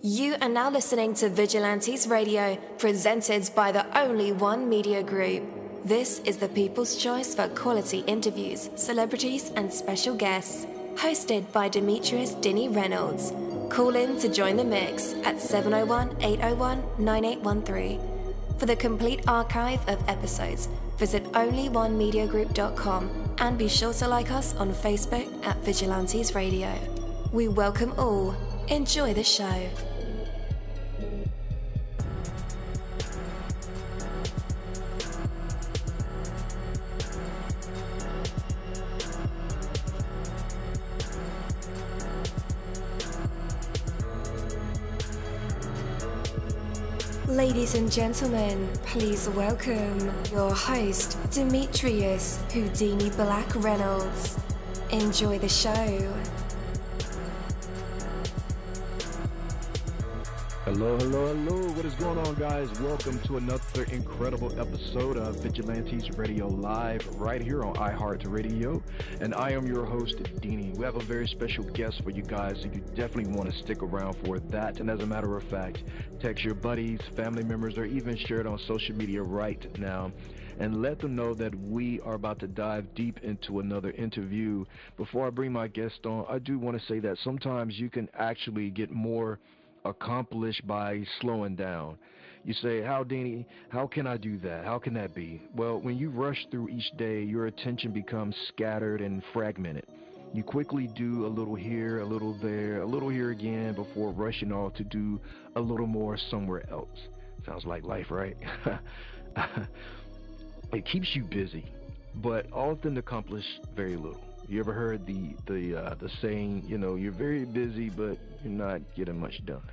You are now listening to Vigilantes Radio, presented by the Only One Media Group. This is the people's choice for quality interviews, celebrities, and special guests. Hosted by Demetrius-Reynolds. Call in to join the mix at 701-801-9813. For the complete archive of episodes, visit onlyonemediagroup.com and be sure to like us on Facebook at Vigilantes Radio. We welcome all. Enjoy the show. Ladies and gentlemen, please welcome your host, Demetrius Whodini-Blak Reynolds. Enjoy the show. Hello. What is going on, guys? Welcome to another incredible episode of Vigilantes Radio Live right here on iHeartRadio. And I am your host, Deanie. We have a very special guest for you guys, so you definitely want to stick around for that. And as a matter of fact, text your buddies, family members, or even share it on social media right now and let them know that we are about to dive deep into another interview. Before I bring my guest on, I do want to say that sometimes you can actually get more accomplished by slowing down. You say, how can I do that? How can that be? Well, when you rush through each day, your attention becomes scattered and fragmented. You quickly do a little here, a little there, a little here again before rushing off to do a little more somewhere else. Sounds like life, right? It keeps you busy, but often accomplish very little. You ever heard the saying, you're very busy, but you're not getting much done?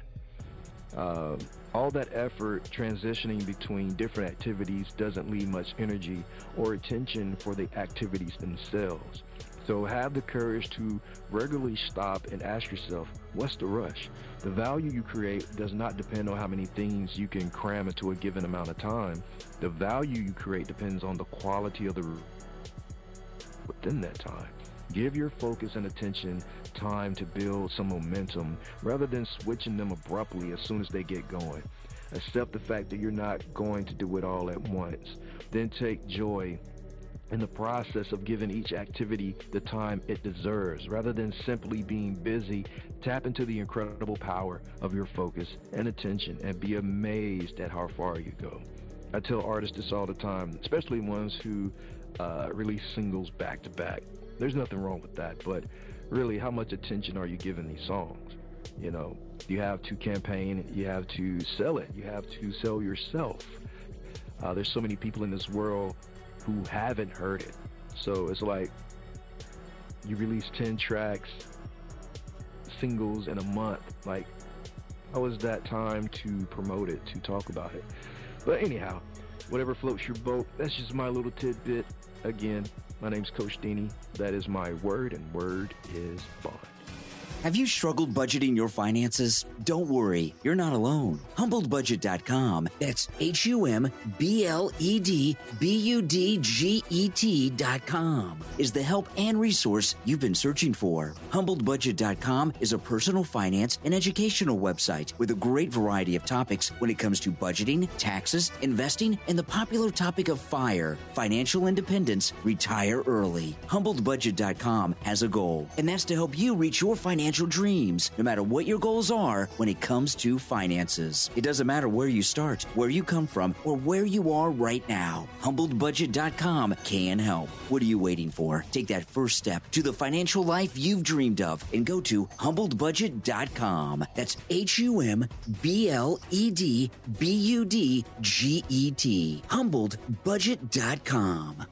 All that effort transitioning between different activities doesn't leave much energy or attention for the activities themselves. So have the courage to regularly stop and ask yourself, what's the rush? The value you create does not depend on how many things you can cram into a given amount of time. The value you create depends on the quality of the within that time. Give your focus and attention time to build some momentum rather than switching them abruptly as soon as they get going. Accept the fact that you're not going to do it all at once. Then take joy in the process of giving each activity the time it deserves. Rather than simply being busy, tap into the incredible power of your focus and attention and be amazed at how far you go. I tell artists this all the time, especially ones who release singles back to back. There's nothing wrong with that, but really, how much attention are you giving these songs? You have to campaign, you have to sell it, you have to sell yourself. There's so many people in this world who haven't heard it. So it's like you release 10 tracks, singles in a month. Like, how is that time to promote it, to talk about it? But anyhow, whatever floats your boat, that's just my little tidbit. Again, my name's Coach Deanie. That is my word, and word is bond. Have you struggled budgeting your finances? Don't worry, you're not alone. HumbledBudget.com, that's HumbledBudget.com, is the help and resource you've been searching for. HumbledBudget.com is a personal finance and educational website with a great variety of topics when it comes to budgeting, taxes, investing, and the popular topic of FIRE, financial independence, retire early. HumbledBudget.com has a goal, and that's to help you reach your financial dreams, no matter what your goals are when it comes to finances. It doesn't matter where you start, where you come from, or where you are right now. HumbledBudget.com can help. What are you waiting for? Take that first step to the financial life you've dreamed of and go to HumbledBudget.com. That's HumbledBudget. HumbledBudget.com.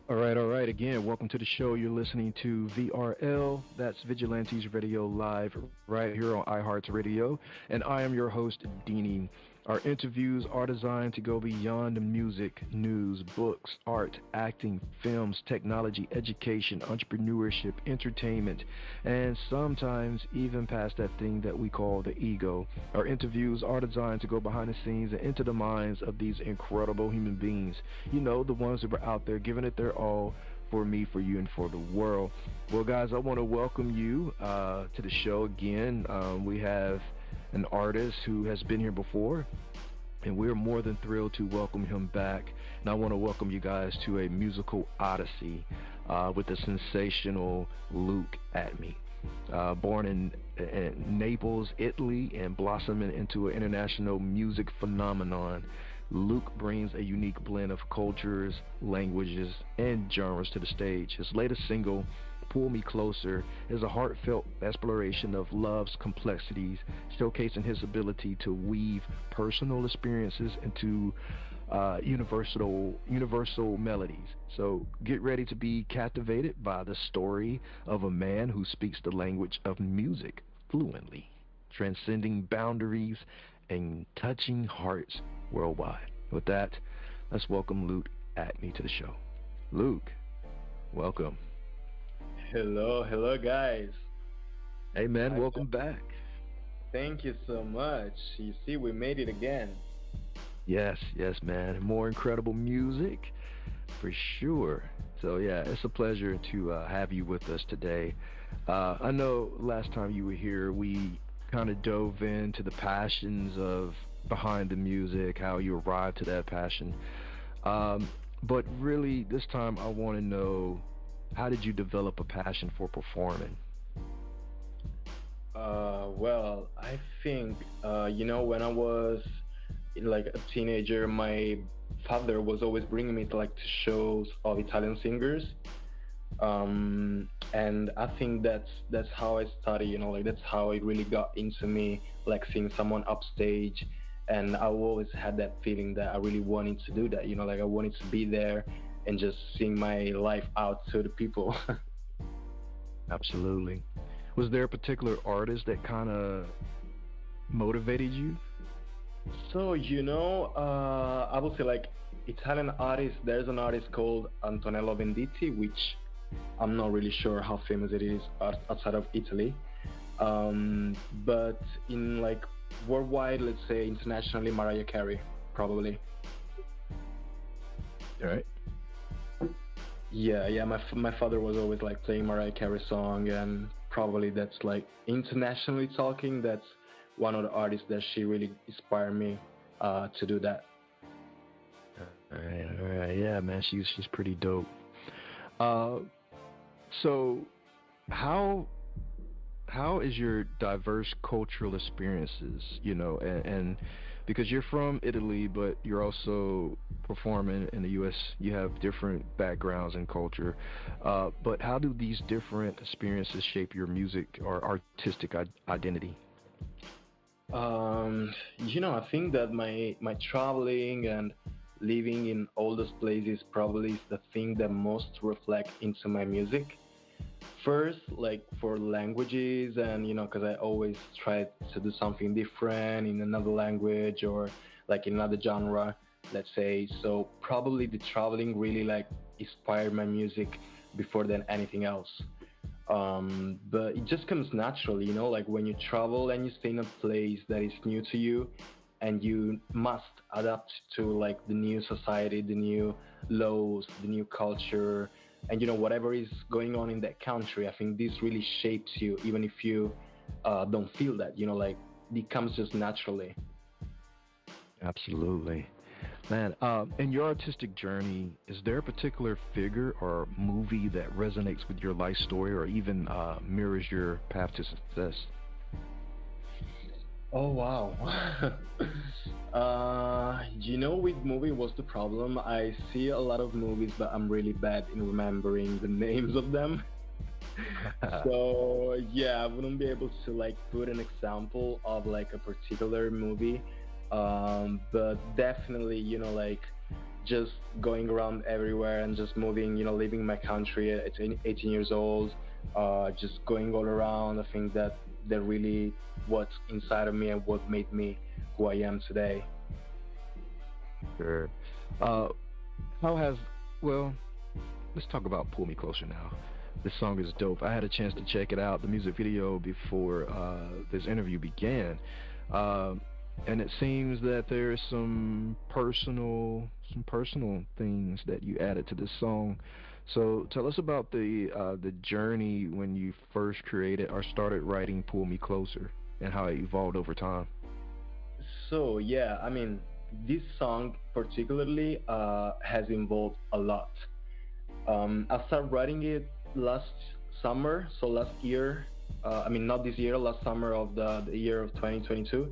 All right. Again, welcome to the show. You're listening to VRL. That's Vigilantes Radio Live right here on iHeartRadio. And I am your host, Deanie. Our interviews are designed to go beyond music, news, books, art, acting, films, technology, education, entrepreneurship, entertainment, and sometimes even past that thing that we call the ego. Our interviews are designed to go behind the scenes and into the minds of these incredible human beings. The ones that were out there giving it their all for me, for you, and for the world. Well, guys, I want to welcome you to the show again. We have an artist who has been here before, and we're more than thrilled to welcome him back. And I want to welcome you guys to a musical odyssey with the sensational Luke ATME. Born in Naples, Italy, and blossoming into an international music phenomenon, Luke brings a unique blend of cultures, languages, and genres to the stage. His latest single, Pull Me Closer, is a heartfelt exploration of love's complexities, showcasing his ability to weave personal experiences into universal melodies. So get ready to be captivated by the story of a man who speaks the language of music fluently, transcending boundaries and touching hearts worldwide. With that, let's welcome Luke ATME to the show. Luke, welcome. Hello guys. Hey man, welcome back. Thank you so much. You see, we made it again. Yes, man. More incredible music, for sure. So yeah, it's a pleasure to have you with us today. I know last time you were here, we kind of dove into the passions of behind the music, how you arrived to that passion. But really, this time I want to know, how did you develop a passion for performing? Well, I think, when I was like a teenager, my father was always bringing me to shows of Italian singers. And I think that's how I study, that's how it really got into me, like seeing someone upstage. And I always had that feeling that I really wanted to do that, I wanted to be there and just sing my life out to the people. Absolutely. Was there a particular artist that kind of motivated you? So, I would say Italian artists, there's an artist called Antonello Venditti, which I'm not really sure how famous it is outside of Italy. But in worldwide, let's say internationally, Mariah Carey, probably. All right. Yeah. My father was always playing Mariah Carey song, and probably that's internationally talking, that's one of the artists that she really inspired me to do that. All right. Yeah, man, she's pretty dope. So how is your diverse cultural experiences, and because you're from Italy, but you're also performing in the U.S., you have different backgrounds and culture, but how do these different experiences shape your music or artistic identity? I think that my traveling and living in all those places probably is the thing that most reflect into my music. First, for languages, and because I always try to do something different in another language or in another genre, let's say. So probably the traveling really inspired my music before than anything else. But it just comes naturally, when you travel and you stay in a place that is new to you, and you must adapt to the new society, the new laws, the new culture, and whatever is going on in that country. I think this really shapes you, even if you don't feel that, it comes just naturally. Absolutely. Man, in your artistic journey, is there a particular figure or movie that resonates with your life story or even mirrors your path to success? Oh, wow. With movie, what's the problem? I see a lot of movies, but I'm really bad in remembering the names of them. So, yeah, I wouldn't be able to put an example of a particular movie. But definitely, just going around everywhere and just moving, leaving my country at 18 years old, just going all around. I think that really what's inside of me and what made me who I am today. Sure. Let's talk about Pull Me Closer now. This song is dope. I had a chance to check it out, the music video, before this interview began. And it seems that there's some personal things that you added to this song. So tell us about the journey when you first created or started writing Pull Me Closer. and how it evolved over time? So yeah, I mean, this song particularly has evolved a lot. I started writing it last summer, so last year. I mean, not this year, last summer of the year of 2022.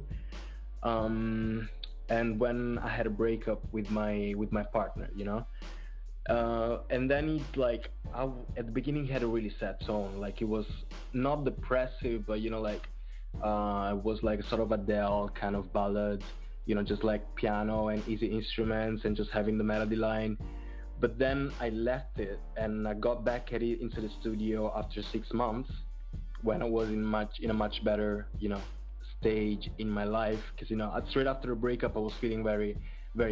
Um, and when I had a breakup with my partner, you know. And then it like at the beginning it had a really sad tone. Like it was not depressive, but you know, like it was like sort of Adele kind of ballad. You know, just like piano and easy instruments and just having the melody line. But then I left it and I got back at it into the studio after 6 months when I was in a much better, you know, stage in my life. Because you know, straight after the breakup, I was feeling very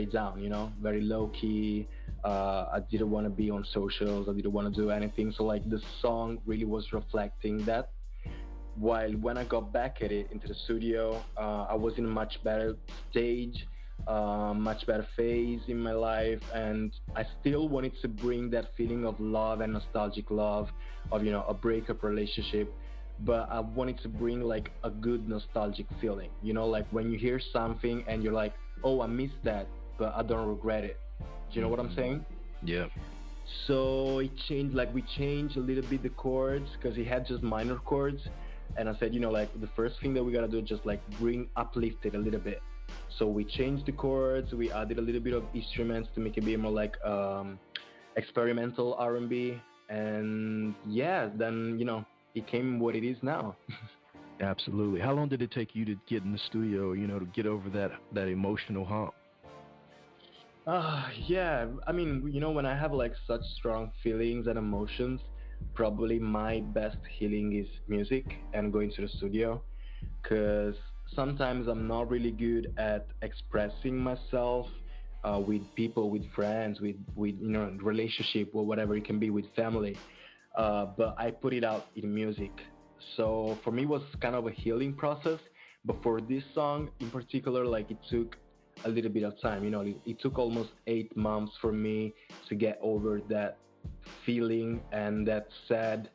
down. You know, very low key. I didn't want to be on socials. I didn't want to do anything. So like the song really was reflecting that. While when I got back at it into the studio, I was in a much better stage, much better phase in my life, and I still wanted to bring that feeling of love and nostalgic love, of you know a breakup relationship, but I wanted to bring like a good nostalgic feeling. You know, like when you hear something and you're like, oh, I missed that, but I don't regret it. Do you know what I'm saying? Yeah. So it changed, like we changed a little bit the chords because he had just minor chords. And I said, you know, like the first thing that we gotta do is just like uplift it a little bit. So we changed the chords, we added a little bit of instruments to make it be more like experimental R&B. And yeah, then, you know, it came what it is now. Absolutely. How long did it take you to get in the studio, you know, to get over that emotional hump? Yeah, I mean, you know, when I have like such strong feelings and emotions, probably my best healing is music and going to the studio, because sometimes I'm not really good at expressing myself with people, with friends, with you know relationship or whatever it can be, with family. But I put it out in music. So for me, it was kind of a healing process. But for this song in particular, like it took a little bit of time. You know, it took almost 8 months for me to get over that feeling and that sad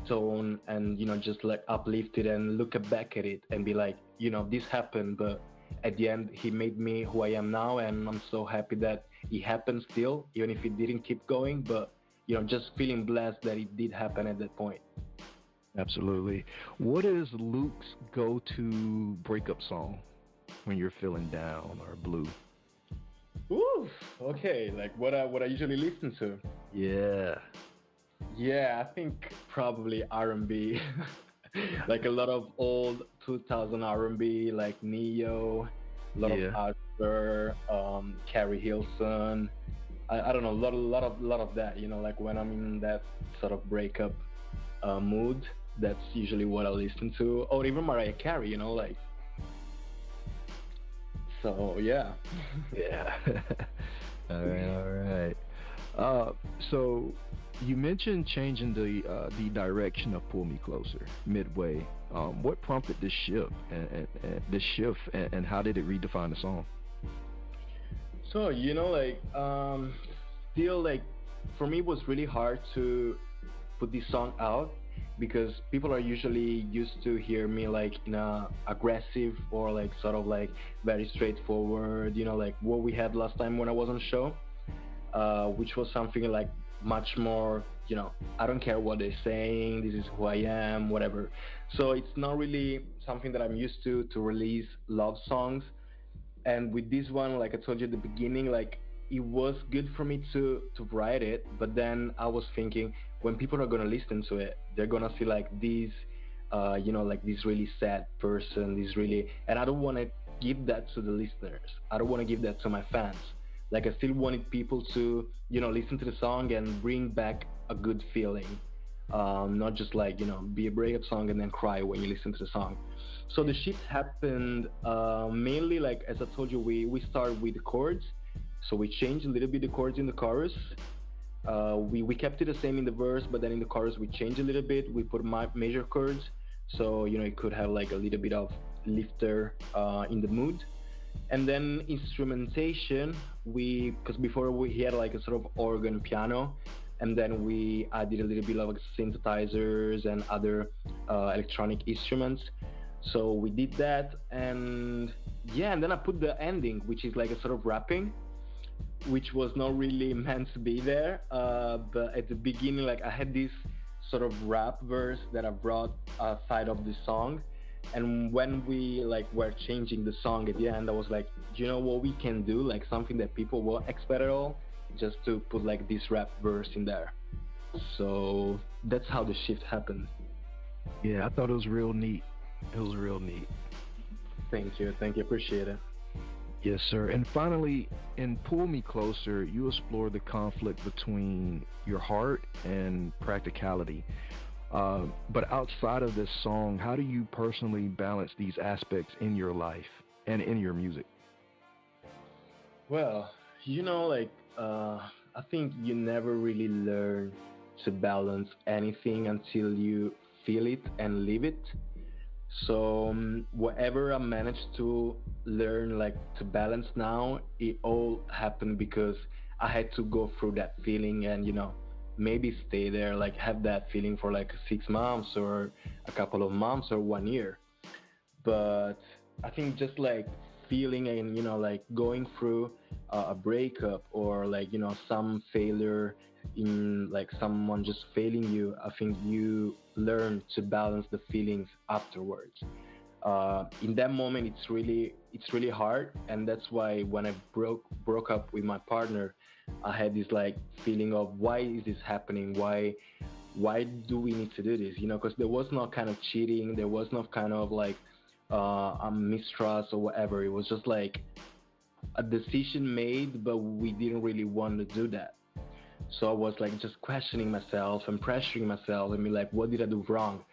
tone, and you know just like uplift it and look back at it and be like, you know, this happened, but at the end he made me who I am now, and I'm so happy that it happened still, even if it didn't keep going, but you know, just feeling blessed that it did happen at that point. Absolutely. What is Luke's go-to breakup song when you're feeling down or blue? Ooh, okay, like what I usually listen to. Yeah. Yeah, I think probably R&B. Like a lot of old 2000 R&B, like Neo, a lot of Usher, Carrie Hilson. I don't know, a lot of that. You know, like when I'm in that sort of breakup mood, that's usually what I listen to. Or even Mariah Carey. You know, like. So yeah. Yeah. All right. So you mentioned changing the direction of Pull Me Closer midway. What prompted this shift and how did it redefine the song? So you know, like still like for me it was really hard to put this song out because people are usually used to hear me like in a aggressive or like sort of like very straightforward, you know, like what we had last time when I was on the show, which was something like much more, you know, I don't care what they're saying, this is who I am, whatever. So it's not really something that I'm used to release love songs. And with this one, like I told you at the beginning, like it was good for me to write it, but then I was thinking when people are gonna listen to it, they're gonna see like this, you know, like this really sad person, this really, and I don't want to give that to the listeners. I don't want to give that to my fans. Like I still wanted people to, you know, listen to the song and bring back a good feeling, not just like, you know, be a breakup song and then cry when you listen to the song. So the shift happened mainly, like as I told you, we started with the chords. So we changed a little bit the chords in the chorus. We kept it the same in the verse, but then in the chorus we changed a little bit. We put major chords, so you know it could have like a little bit of lifter in the mood. And then instrumentation, because before he had like a sort of organ piano, and then we added a little bit of like synthesizers and other electronic instruments. So we did that, and yeah, and then I put the ending, which is like a sort of rapping, which was not really meant to be there. But at the beginning, like I had this sort of rap verse that I brought side of the song. And when we like were changing the song at the end, I was like, you know what we can do? Like something that people won't expect at all, just to put like this rap verse in there. So that's how the shift happened. Yeah, I thought it was real neat. It was real neat. Thank you, appreciate it. Yes, sir. And finally, in Pull Me Closer, you explore the conflict between your heart and practicality. But outside of this song, how do you personally balance these aspects in your life and in your music? Well, you know, like, I think you never really learn to balance anything until you feel it and live it. So whatever I managed to learn, like to balance now, it all happened because I had to go through that feeling and, you know, maybe stay there, like have that feeling for like 6 months or a couple of months or 1 year. But I think just like feeling and, you know, like going through a breakup or like, you know, some failure in like someone just failing you, I think you learn to balance the feelings afterwards. In that moment, it's really hard, and that's why when I broke up with my partner, I had this like feeling of why is this happening? Why do we need to do this? You know, because there was no kind of cheating, there was no kind of like a mistrust or whatever. It was just like a decision made, but we didn't really want to do that. So I was like just questioning myself and pressuring myself and be like, what did I do wrong?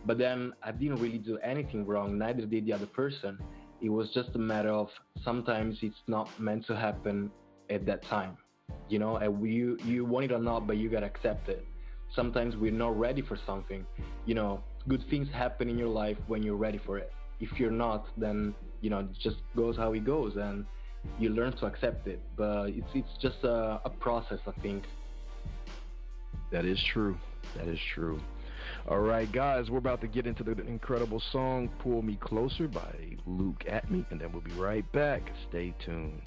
But then I didn't really do anything wrong, neither did the other person. It was just a matter of sometimes it's not meant to happen at that time. You know, you want it or not, but you gotta accept it. Sometimes we're not ready for something. You know, good things happen in your life when you're ready for it. If you're not, then, you know, it just goes how it goes, and you learn to accept it. But it's just a process, I think. That is true. That is true. All right, guys, we're about to get into the incredible song Pull Me Closer by Luke ATME, and then we'll be right back. Stay tuned.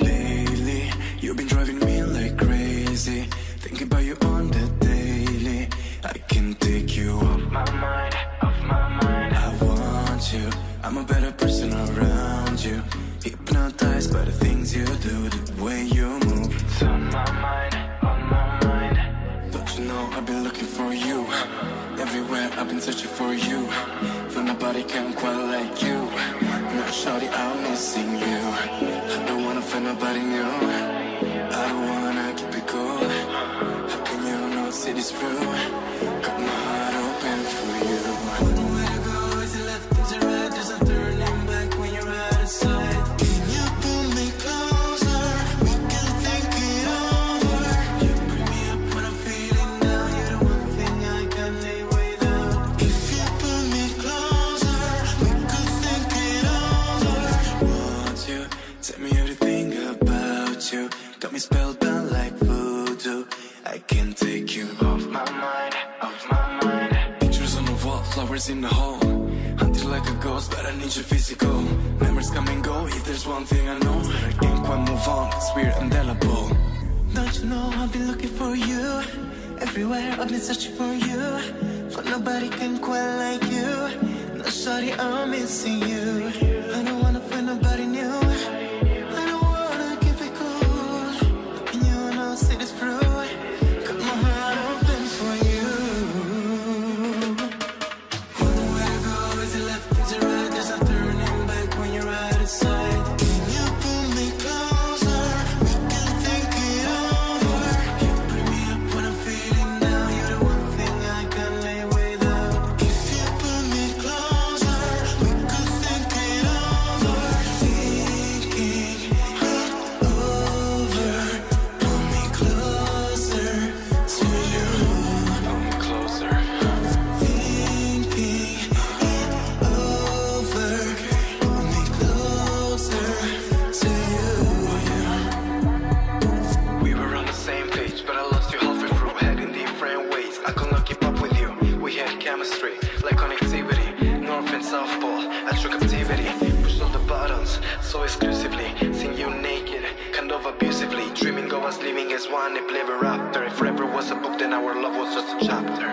Lately, you've been driving me like crazy, thinking about you on the daily. I can take you off my mind, off my mind. I want you, I'm a better person around you. Hypnotized by the things you do, the way you move. It's on my mind, on my mind. Don't you know I've been looking for you? Everywhere I've been searching for you. For nobody can quite like you. Not shawty, I'm missing you. I don't wanna find nobody new. I don't wanna keep it cool. How can you not see this through? Got my heart open for you. One way to go, is it left, is it right? There's no turning back when you're out of sight. Can you pull me closer? We can think it over. You bring me up when I'm feeling down. You're the one thing I can't live without. If you pull me closer, we could think it over. Want you, tell me everything about you. Got me spellbound like voodoo. I can't take you off my mind, off my mind. Pictures on the wall, flowers in the hall. Hunting like a ghost, but I need you physical. Memories come and go, if there's one thing I know, that I can't quite move on, it's weird and indelible. Don't you know I've been looking for you? Everywhere I've been searching for you. For nobody can quite like you. No shawty, I'm missing you. I don't wanna find nobody new. I don't wanna keep it cool. Can you not see this through? Got my heart open for you. One way to go, is it left, is it right? There's no turning back when you're out of sight. Can you pull me closer? We can think it over. You bring me up when I'm feeling down. You're the one thing I can't live without. If you pull me closer, we could think it over. dreaming, go as living as one, if ever after. If forever was a book, then our love was just a chapter.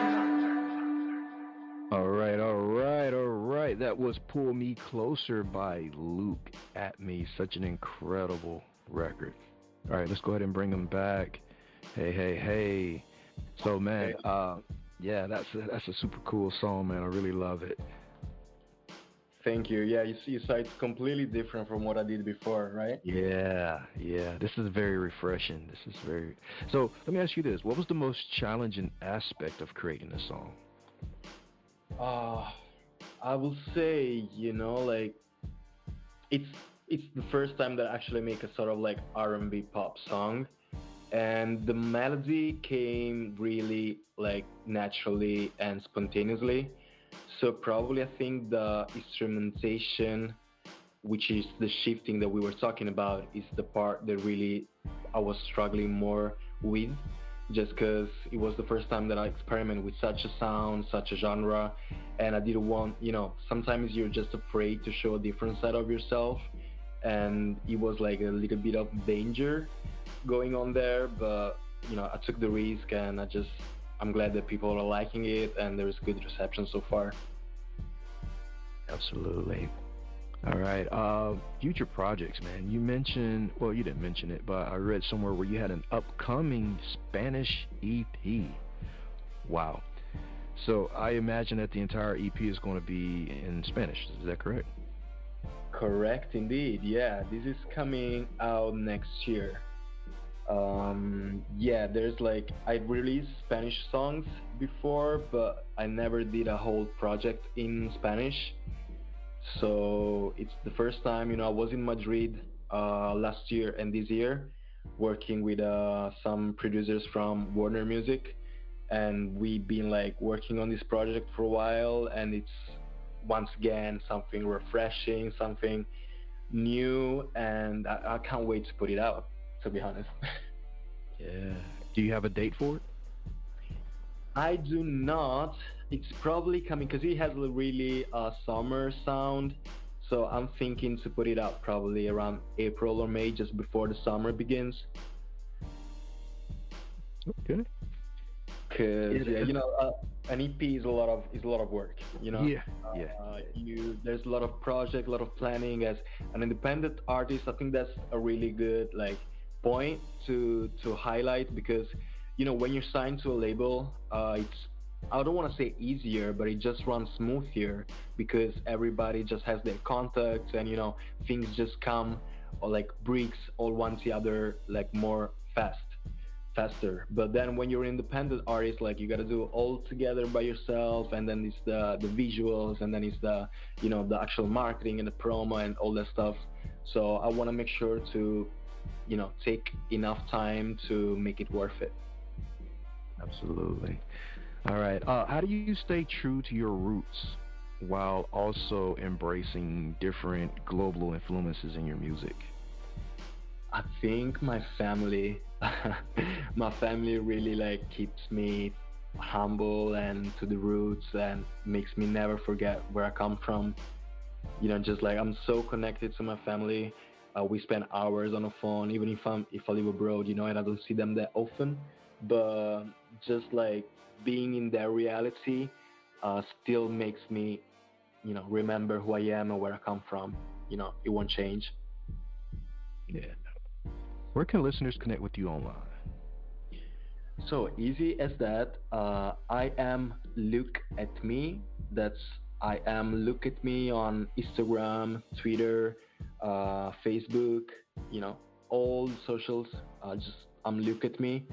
All right, all right, all right. That was Pull Me Closer by Luke ATME. Such an incredible record. All right, let's go ahead and bring him back. Hey, hey, hey. So, man, yeah, that's a super cool song, man. I really love it. Thank you. Yeah, you see, so it's completely different from what I did before, right? Yeah, yeah. This is very refreshing. This is very... So, let me ask you this. What was the most challenging aspect of creating this song? I will say, you know, like, it's the first time that I actually make a sort of like R&B pop song. And the melody came really like naturally and spontaneously. So probably I think the instrumentation, which is the shifting that we were talking about, is the part that really I was struggling more with, just because it was the first time that I experimented with such a sound, such a genre, and I didn't want, you know, sometimes you're just afraid to show a different side of yourself, and it was like a little bit of danger going on there, but you know, I took the risk, and I'm glad that people are liking it and there's good reception so far. Absolutely. All right. Future projects, man. You mentioned, well, you didn't mention it, but I read somewhere where you had an upcoming Spanish EP. Wow. So I imagine that the entire EP is going to be in Spanish. Is that correct? Correct, indeed. Yeah, this is coming out next year. Yeah, there's like, I released Spanish songs before, but I never did a whole project in Spanish. So it's the first time, you know, I was in Madrid last year and this year working with some producers from Warner Music, and we've been like working on this project for a while, and it's once again something refreshing, something new, and I can't wait to put it out, to be honest. Yeah. Do you have a date for it? I do not. It's probably coming because it has a really summer sound, so I'm thinking to put it out probably around April or May, just before the summer begins. Okay. Because yeah, you know, an EP is a lot of work. You know. Yeah. There's a lot of project, a lot of planning. As an independent artist, I think that's a really good like point to highlight, because you know, when you're signed to a label, it's, I don't want to say easier, but it just runs smoother because everybody just has their contacts, and you know, things just come or like bricks all one to the other, like more faster. But then when you're an independent artist, like you got to do it all together by yourself, and then it's the visuals, and then it's the, you know, the actual marketing and the promo and all that stuff. So I want to make sure to, you know, take enough time to make it worth it. Absolutely. All right. How do you stay true to your roots while also embracing different global influences in your music? I think my family, my family really like keeps me humble and to the roots, and makes me never forget where I come from. You know, just like I'm so connected to my family. We spend hours on the phone, even if I live abroad, you know, and I don't see them that often. But just like being in their reality still makes me, you know, remember who I am and where I come from. You know, it won't change. Yeah. Where can listeners connect with you online? So easy as that. I am Luke ATME. That's I am Luke ATME on Instagram, Twitter, Facebook. You know, all socials. I'm Luke ATME.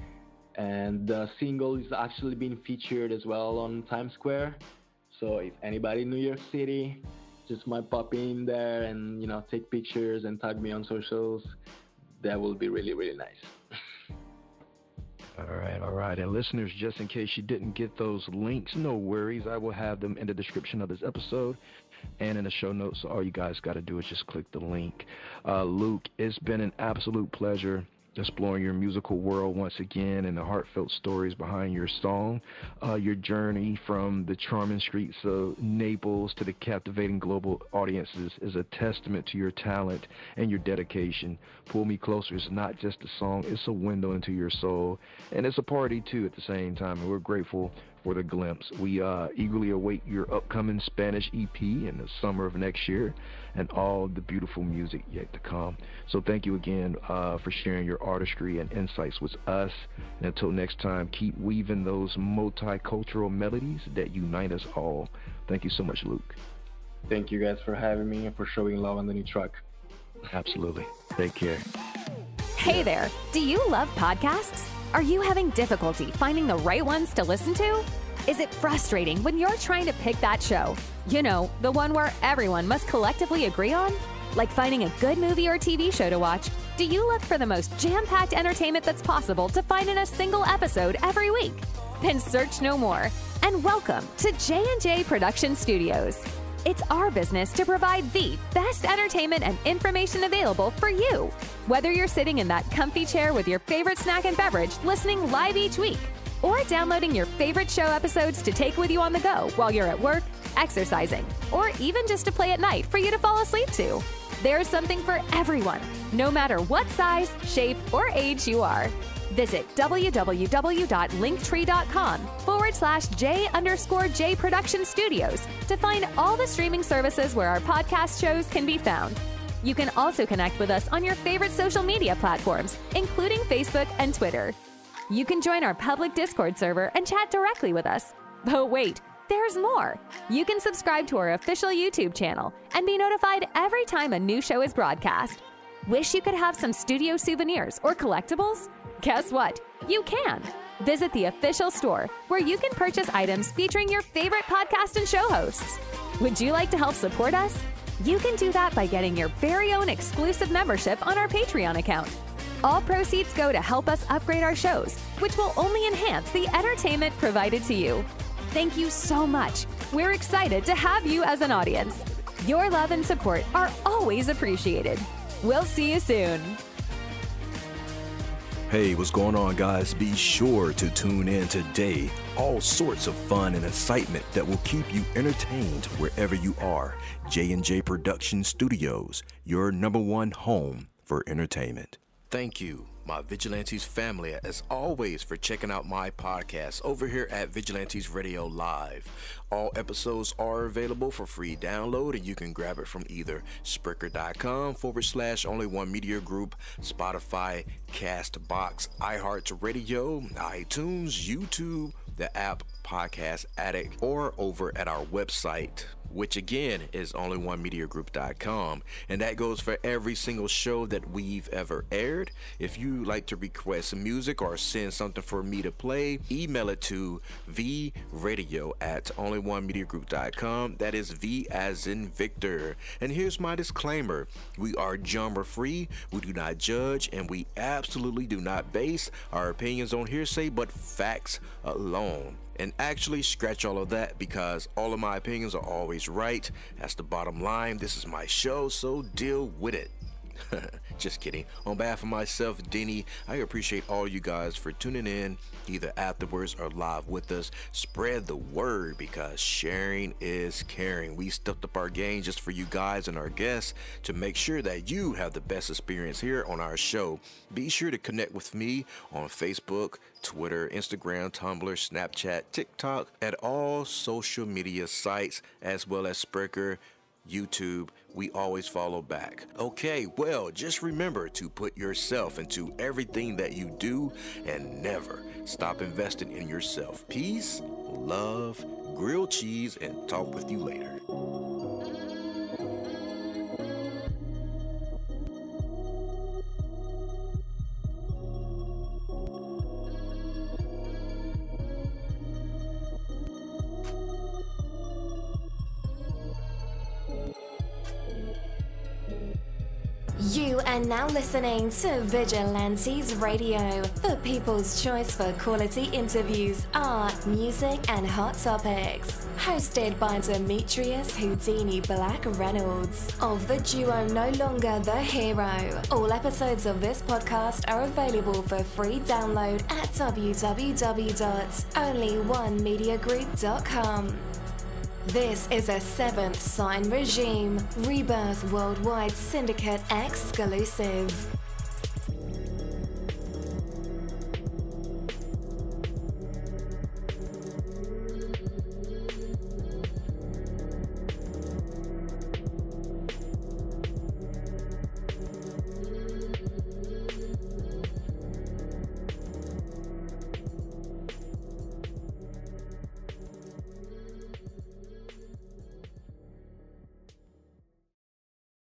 And the single is actually being featured as well on Times Square. So if anybody in New York City just might pop in there and, you know, take pictures and tag me on socials, that will be really, really nice. All right. And listeners, just in case you didn't get those links, no worries. I will have them in the description of this episode and in the show notes. So all you guys got to do is just click the link. Luke, it's been an absolute pleasure exploring your musical world once again and the heartfelt stories behind your song. Your journey from the charming streets of Naples to the captivating global audiences is a testament to your talent and your dedication. Pull Me Closer is not just a song, it's a window into your soul, and it's a party too at the same time, and we're grateful for the glimpse. We eagerly await your upcoming Spanish EP in the summer of next year and all the beautiful music yet to come. So thank you again for sharing your artistry and insights with us. And until next time, keep weaving those multicultural melodies that unite us all. Thank you so much, Luke. Thank you guys for having me and for showing love on the new track. Absolutely. Take care. Hey there. Do you love podcasts? Are you having difficulty finding the right ones to listen to? Is it frustrating when you're trying to pick that show? You know, the one where everyone must collectively agree on? Like finding a good movie or TV show to watch, do you look for the most jam-packed entertainment that's possible to find in a single episode every week? Then search no more, and welcome to J&J Production Studios. It's our business to provide the best entertainment and information available for you. Whether you're sitting in that comfy chair with your favorite snack and beverage listening live each week, or downloading your favorite show episodes to take with you on the go while you're at work, exercising, or even just to play at night for you to fall asleep to. There's something for everyone, no matter what size, shape, or age you are. Visit www.linktree.com/J_J Production Studios to find all the streaming services where our podcast shows can be found. You can also connect with us on your favorite social media platforms, including Facebook and Twitter. You can join our public Discord server and chat directly with us. But wait, there's more. You can subscribe to our official YouTube channel and be notified every time a new show is broadcast. Wish you could have some studio souvenirs or collectibles? Guess what? You can. Visit the official store where you can purchase items featuring your favorite podcast and show hosts. Would you like to help support us? You can do that by getting your very own exclusive membership on our Patreon account. All proceeds go to help us upgrade our shows, which will only enhance the entertainment provided to you. Thank you so much. We're excited to have you as an audience. Your love and support are always appreciated. We'll see you soon. Hey, what's going on, guys? Be sure to tune in today. All sorts of fun and excitement that will keep you entertained wherever you are. J&J Production Studios, your #1 home for entertainment. Thank you, my Vigilantes family, as always, for checking out my podcast over here at Vigilantes Radio Live. All episodes are available for free download, and you can grab it from either Spreaker.com/only1media group, Spotify, Castbox, iHeartRadio, iTunes, YouTube, the app Podcast Addict, or over at our website, which again is only1mediagroup.com, and that goes for every single show that we've ever aired. If you like to request music or send something for me to play, email it to vradio@only1mediagroup.com. That is V as in Victor. And here's my disclaimer: we are genre free, we do not judge, and we absolutely do not base our opinions on hearsay but facts alone. And actually, scratch all of that, because all of my opinions are always right. That's the bottom line. This is my show, so deal with it. Just kidding. On behalf of myself, Denny, I appreciate all you guys for tuning in, either afterwards or live with us. Spread the word, because sharing is caring. We stepped up our game just for you guys and our guests to make sure that you have the best experience here on our show. Be sure to connect with me on Facebook, Twitter, Instagram, Tumblr, Snapchat, TikTok, at all social media sites, as well as Spreaker, YouTube. We always follow back. Okay, well, just remember to put yourself into everything that you do and never stop investing in yourself. Peace, love, grilled cheese, and talk with you later. You are now listening to Vigilantes Radio, the people's choice for quality interviews, art, music, and hot topics. Hosted by Demetrius Whodini-blak-Reynolds of the duo No Longer the Hero. All episodes of this podcast are available for free download at www.onlyonemediagroup.com. This is a Seventh Sign Regime Rebirth Worldwide Syndicate exclusive.